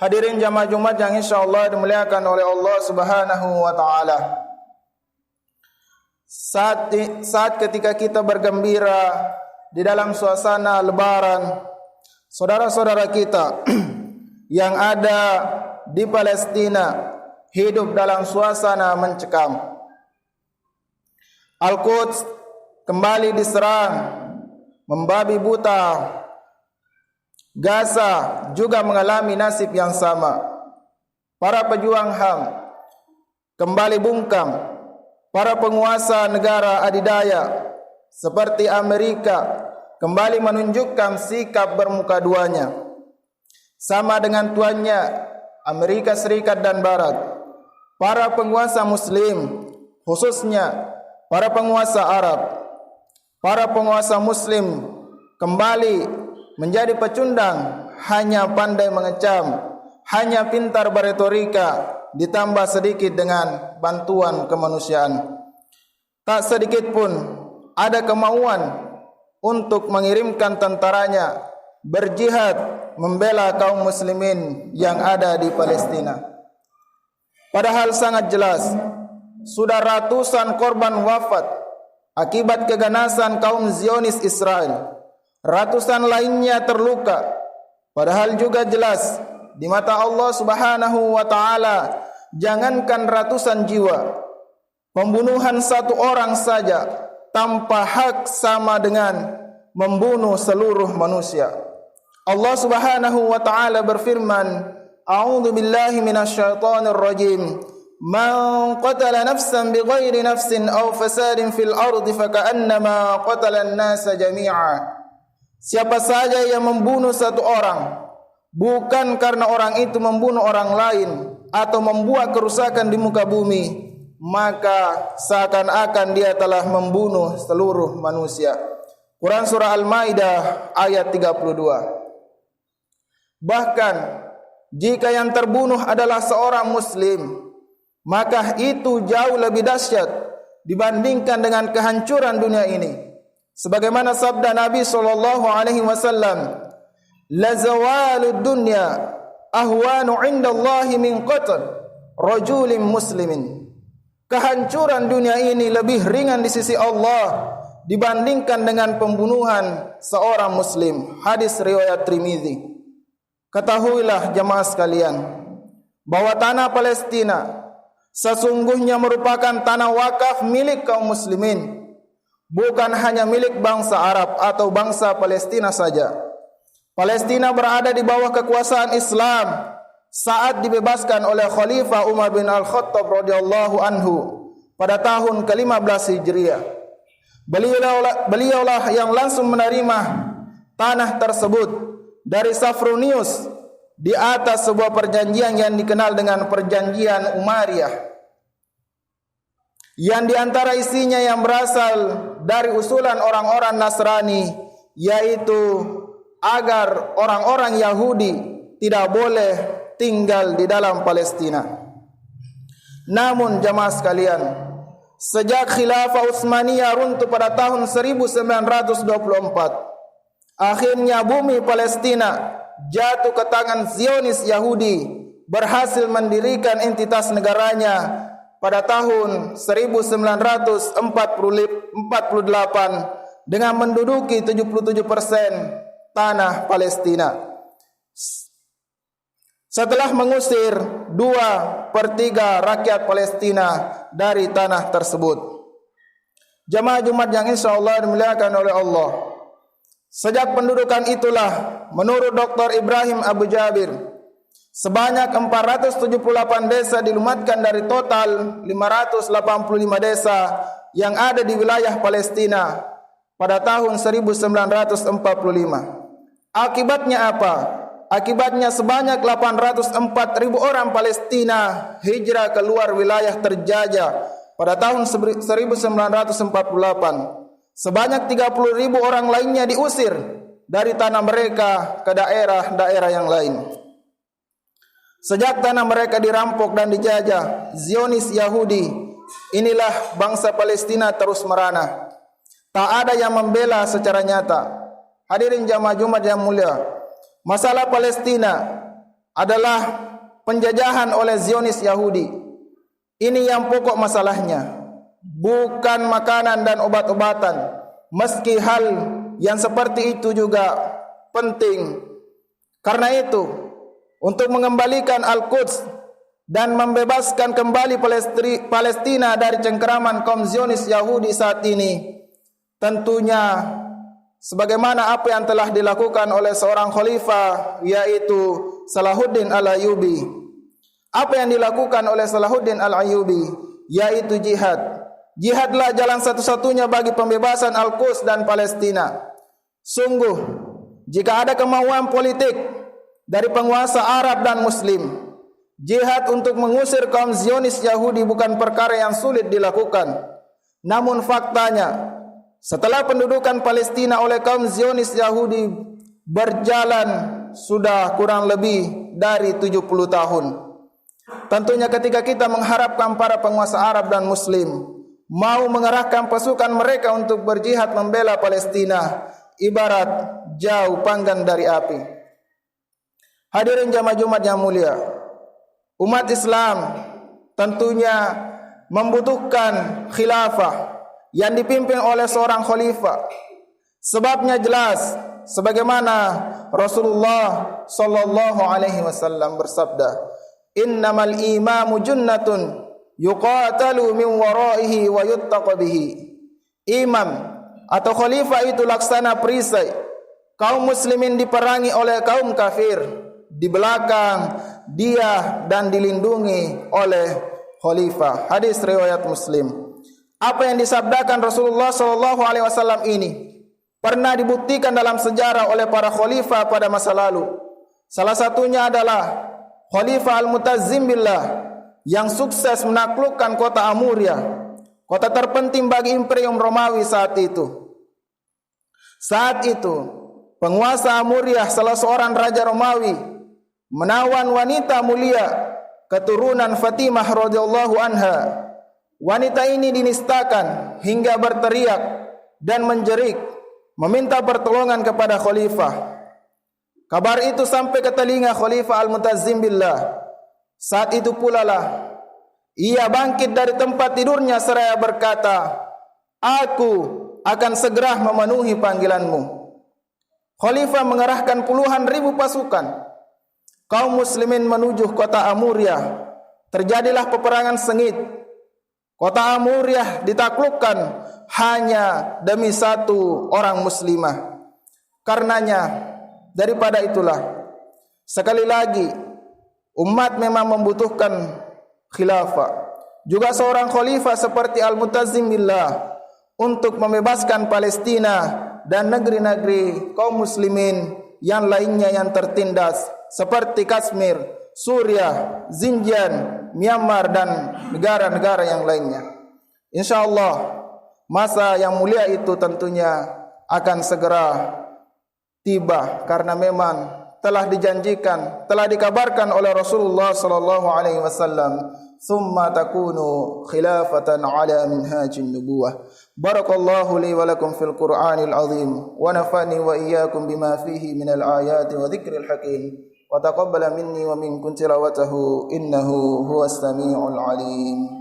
Hadirin jamaah Jumat yang insyaallah dimuliakan oleh Allah Subhanahu wa taala. Saat ketika kita bergembira di dalam suasana lebaran, saudara-saudara kita yang ada di Palestina hidup dalam suasana mencekam. Al-Quds kembali diserang, membabi buta. Gaza juga mengalami nasib yang sama. Para pejuang HAM kembali bungkam. Para penguasa negara adidaya seperti Amerika kembali menunjukkan sikap bermuka duanya, sama dengan tuannya Amerika Serikat dan Barat. Para penguasa Muslim, khususnya para penguasa Arab, para penguasa Muslim kembali menjadi pecundang, hanya pandai mengecam, hanya pintar beretorika, ditambah sedikit dengan bantuan kemanusiaan. Tak sedikit pun ada kemauan untuk mengirimkan tentaranya berjihad membela kaum muslimin yang ada di Palestina. Padahal sangat jelas, sudah ratusan korban wafat akibat keganasan kaum Zionis Israel. Ratusan lainnya terluka. Padahal juga jelas di mata Allah Subhanahu wa taala, jangankan ratusan jiwa, pembunuhan satu orang saja tanpa hak sama dengan membunuh seluruh manusia. Allah Subhanahu wa taala berfirman, A'udzu billahi minasyaitonir rajim. Man qatala nafsan bighairi nafsin aw fasadin fil ardi faka'annama qatala an-nasa jami'a. Siapa saja yang membunuh satu orang bukan karena orang itu membunuh orang lain atau membuat kerusakan di muka bumi, maka seakan-akan dia telah membunuh seluruh manusia. Quran surah Al-Maidah ayat 32. Bahkan jika yang terbunuh adalah seorang muslim, maka itu jauh lebih dahsyat dibandingkan dengan kehancuran dunia ini. Sebagaimana sabda Nabi sallallahu alaihi wasallam, la zawalud dunya ahwanu 'indallahi min qatl rajulin muslimin. Kehancuran dunia ini lebih ringan di sisi Allah dibandingkan dengan pembunuhan seorang muslim. Hadis riwayat Tirmizi. Ketahuilah jemaah sekalian bahwa tanah Palestina sesungguhnya merupakan tanah wakaf milik kaum muslimin, bukan hanya milik bangsa Arab atau bangsa Palestina saja. Palestina berada di bawah kekuasaan Islam saat dibebaskan oleh Khalifah Umar bin Al-Khattab radhiyallahu anhu pada tahun ke-15 Hijriah. Beliaulah yang langsung menerima tanah tersebut dari Safronius di atas sebuah perjanjian yang dikenal dengan Perjanjian Umayyah, yang diantara isinya yang berasal dari usulan orang-orang Nasrani, yaitu agar orang-orang Yahudi tidak boleh tinggal di dalam Palestina. Namun jamaah sekalian, sejak Khilafah Utsmaniyah runtuh pada tahun 1924, akhirnya bumi Palestina jatuh ke tangan Zionis Yahudi, berhasil mendirikan entitas negaranya pada tahun 1948 dengan menduduki 77% tanah Palestina. Setelah mengusir 2/3 rakyat Palestina dari tanah tersebut. Jamaah Jumat yang insyaallah dimuliakan oleh Allah. Sejak pendudukan itulah, menurut Dr. Ibrahim Abu Jabir, sebanyak 478 desa dilumatkan dari total 585 desa yang ada di wilayah Palestina pada tahun 1945. Akibatnya apa? Akibatnya sebanyak 804.000 orang Palestina hijrah keluar wilayah terjajah pada tahun 1948. Sebanyak 30.000 orang lainnya diusir dari tanah mereka ke daerah-daerah yang lain. Sejak tanah mereka dirampok dan dijajah Zionis Yahudi, inilah bangsa Palestina terus merana. Tak ada yang membela secara nyata. Hadirin jamaah Jumat yang mulia, masalah Palestina adalah penjajahan oleh Zionis Yahudi. Ini yang pokok masalahnya, bukan makanan dan obat-obatan. Meski hal yang seperti itu juga penting. Karena itu, untuk mengembalikan Al-Quds dan membebaskan kembali Palestina dari cengkeraman kaum Zionis Yahudi saat ini, tentunya sebagaimana apa yang telah dilakukan oleh seorang khalifah, yaitu Salahuddin Al-Ayyubi. Apa yang dilakukan oleh Salahuddin Al-Ayyubi yaitu jihad. Jihadlah jalan satu-satunya bagi pembebasan Al-Quds dan Palestina. Sungguh, jika ada kemauan politik dari penguasa Arab dan Muslim, jihad untuk mengusir kaum Zionis Yahudi bukan perkara yang sulit dilakukan. Namun faktanya, setelah pendudukan Palestina oleh kaum Zionis Yahudi berjalan sudah kurang lebih dari 70 tahun. Tentunya ketika kita mengharapkan para penguasa Arab dan Muslim mau mengerahkan pasukan mereka untuk berjihad membela Palestina, ibarat jauh panggang dari api. Hadirin jamaah Jumat yang mulia, umat Islam tentunya membutuhkan khilafah yang dipimpin oleh seorang khalifah. Sebabnya jelas, sebagaimana Rasulullah sallallahu alaihi wasallam bersabda, "Innamal imamu junnatun yuqatalu min waraihi wa yuttaqa bihi." Imam atau khalifah itu laksana perisai. Kaum muslimin diperangi oleh kaum kafir, di belakang dia dan dilindungi oleh khalifah. Hadis riwayat Muslim. Apa yang disabdakan Rasulullah sallallahu alaihi wasallam ini pernah dibuktikan dalam sejarah oleh para khalifah pada masa lalu. Salah satunya adalah Khalifah Al-Mutazzim Billah yang sukses menaklukkan kota Amuria, kota terpenting bagi Imperium Romawi saat itu. Saat itu, penguasa Amuria, salah seorang raja Romawi, menawan wanita mulia keturunan Fatimah radhiyallahu anha. Wanita ini dinistakan hingga berteriak dan menjerit meminta pertolongan kepada khalifah. Kabar itu sampai ke telinga Khalifah Al-Mutazzim Billah. Saat itu pula lah ia bangkit dari tempat tidurnya seraya berkata, "Aku akan segera memenuhi panggilanmu." Khalifah mengerahkan puluhan ribu pasukan. Kaum muslimin menuju kota Amuria. Terjadilah peperangan sengit. Kota Amuria ditaklukkan hanya demi satu orang muslimah. Karenanya, daripada itulah, sekali lagi, umat memang membutuhkan khilafah. Juga seorang khalifah seperti Al-Mutazzim Billah untuk membebaskan Palestina dan negeri-negeri kaum muslimin yang lainnya yang tertindas seperti Kashmir, Suriah, Xinjiang, Myanmar dan negara-negara yang lainnya. InsyaAllah masa yang mulia itu tentunya akan segera tiba, karena memang telah dijanjikan, telah dikabarkan oleh Rasulullah sallallahu alaihi wasallam, "Tsumma takunu khilafatan ala minhajin nubuwah." Barakallahu li wa lakum fil Qur'anil azim wa nafani wa iyyakum bima fihi minal ayati wa dzikril hakim wa taqabbala minni wa minkum tilawatahu innahu huwas samiul alim.